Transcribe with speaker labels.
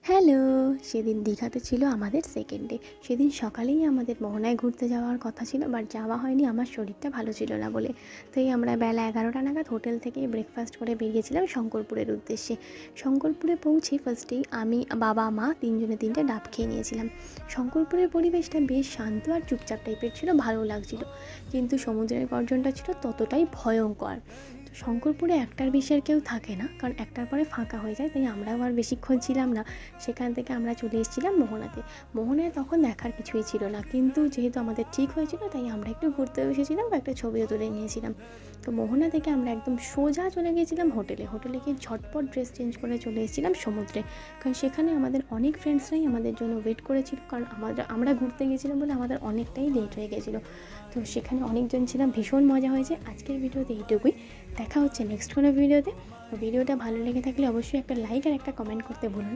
Speaker 1: Hello! সেদিন দীঘাতে ছিল আমাদের সেকেন্ড ডে। সেদিন সকালেই আমাদের মোহনায় ঘুরতে যাওয়ার কথা ছিল, বাট যাওয়া হয়নি, আমার শরীরটা ভালো ছিল না বলে। তাই আমরা বেলা 11টা নাগাদ হোটেল থেকে ব্রেকফাস্ট করে বেরিয়েছিলাম শঙ্করপুরের উদ্দেশ্যে। শঙ্করপুরে পৌঁছে ফার্স্টেই আমি, বাবা, মা ৩ জনে ৩টে ডাব খেয়ে নিয়েছিলাম। শঙ্করপুরের পরিবেশটা বেশ শান্ত আর চুপচাপ টাইপের ছিল, ভালো লাগছিল। কিন্তু সমুদ্রের গর্জনটা ছিল ততটাই ভয়ঙ্কর। তো শঙ্করপুরে একটার বেশি আর কেউ থাকে না, কারণ একটার পরে ফাঁকা হয়ে যায়, তাই আমরাও আর বেশিক্ষণ ছিলাম না। সেখান থেকে আমরা চলে এসেছিলাম মোহনাতে। মোহনায় তখন দেখার কিছুই ছিল না, কিন্তু যেহেতু আমাদের ঠিক হয়েছিল তাই আমরা একটু ঘুরতেও এসেছিলাম, একটা ছবিও তুলে নিয়েছিলাম। তো মোহনা থেকে আমরা একদম সোজা চলে গিয়েছিলাম হোটেলে গিয়ে ঝটপট ড্রেস চেঞ্জ করে চলে এসেছিলাম সমুদ্রে। কারণ সেখানে আমাদের অনেক ফ্রেন্ডসরাই আমাদের জন্য ওয়েট করেছিল, কারণ আমরা ঘুরতে গিয়েছিলাম বলে আমাদের অনেকটাই লেট হয়ে গেছিলো। তো সেখানে অনেকজন ছিলাম, ভীষণ মজা হয়েছে। আজকের ভিডিওতে এইটুকুই, দেখা হচ্ছে নেক্সট কোনো ভিডিওতে। ভিডিওটা ভালো লেগে থাকলে অবশ্যই একটা লাইক আর একটা কমেন্ট করতে ভুলুন।